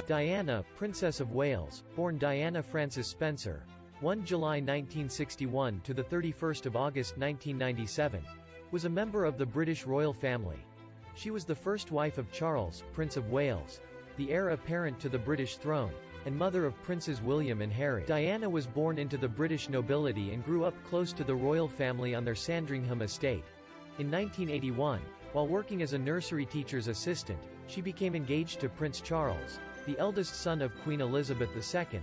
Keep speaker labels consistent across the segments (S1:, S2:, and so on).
S1: Diana, Princess of Wales, born Diana Frances Spencer, 1 July 1961 to 31 August 1997, was a member of the British royal family. She was the first wife of Charles, Prince of Wales, the heir apparent to the British throne, and mother of Princes William and Harry. Diana was born into the British nobility and grew up close to the royal family on their Sandringham estate. In 1981, while working as a nursery teacher's assistant, she became engaged to Prince Charles, the eldest son of Queen Elizabeth II.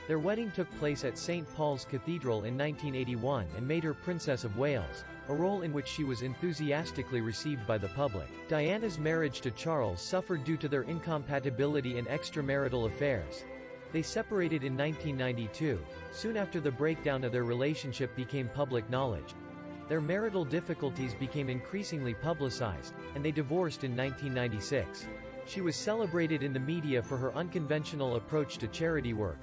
S1: Their wedding took place at St. Paul's Cathedral in 1981 and made her Princess of Wales, a role in which she was enthusiastically received by the public. Diana's marriage to Charles suffered due to their incompatibility and extramarital affairs. They separated in 1992, soon after the breakdown of their relationship became public knowledge. Their marital difficulties became increasingly publicized, and they divorced in 1996. She was celebrated in the media for her unconventional approach to charity work.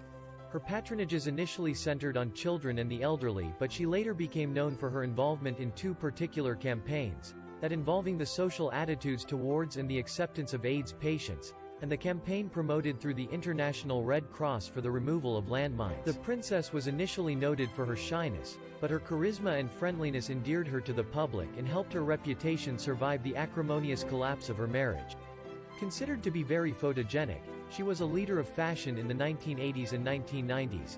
S1: Her patronages initially centered on children and the elderly, but she later became known for her involvement in two particular campaigns, that involving the social attitudes towards and the acceptance of AIDS patients, and the campaign promoted through the International Red Cross for the removal of landmines. The princess was initially noted for her shyness, but her charisma and friendliness endeared her to the public and helped her reputation survive the acrimonious collapse of her marriage. Considered to be very photogenic, she was a leader of fashion in the 1980s and 1990s.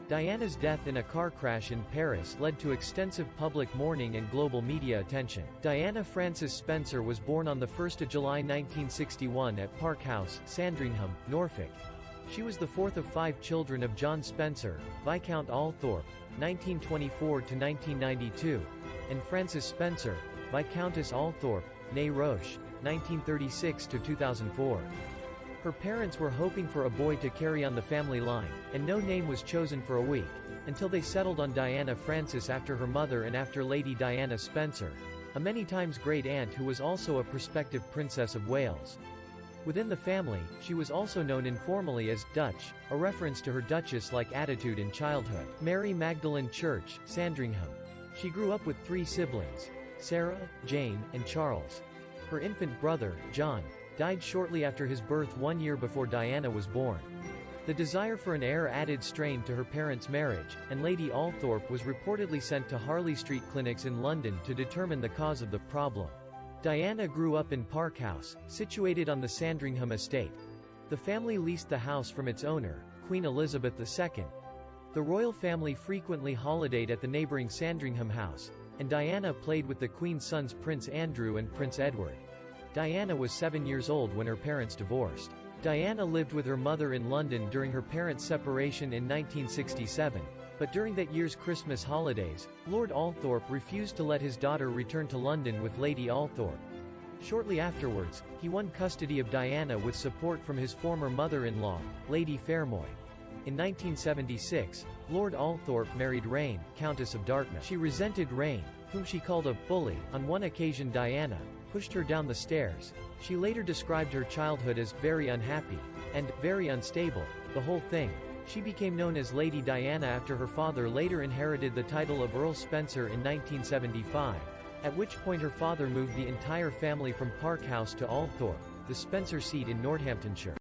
S1: Diana's death in a car crash in Paris led to extensive public mourning and global media attention. Diana Frances Spencer was born on 1 July 1961 at Park House, Sandringham, Norfolk. She was the fourth of 5 children of John Spencer, Viscount Althorp, 1924–1992, and Frances Spencer, Viscountess Althorp, née Roche, 1936–2004. Her parents were hoping for a boy to carry on the family line, and no name was chosen for a week, until they settled on Diana Frances after her mother and after Lady Diana Spencer, a many times great-aunt who was also a prospective Princess of Wales. Within the family, she was also known informally as Dutch, a reference to her duchess-like attitude in childhood. Mary Magdalene Church, Sandringham. She grew up with 3 siblings, Sarah, Jane, and Charles. Her infant brother, John, died shortly after his birth 1 year before Diana was born. The desire for an heir added strain to her parents' marriage, and Lady Althorp was reportedly sent to Harley Street clinics in London to determine the cause of the problem. Diana grew up in Park House, situated on the Sandringham estate. The family leased the house from its owner, Queen Elizabeth II. The royal family frequently holidayed at the neighbouring Sandringham house, and Diana played with the Queen's sons Prince Andrew and Prince Edward. Diana was 7 years old when her parents divorced. Diana lived with her mother in London during her parents' separation in 1967, but during that year's Christmas holidays, Lord Althorp refused to let his daughter return to London with Lady Althorp. Shortly afterwards, he won custody of Diana with support from his former mother-in-law, Lady Fermoy. In 1976, Lord Althorp married Rain, Countess of Dartmouth. She resented Rain, whom she called a bully. On one occasion Diana pushed her down the stairs. She later described her childhood as very unhappy and very unstable. The whole thing. She became known as Lady Diana after her father later inherited the title of Earl Spencer in 1975, at which point her father moved the entire family from Park House to Althorp, the Spencer seat in Northamptonshire.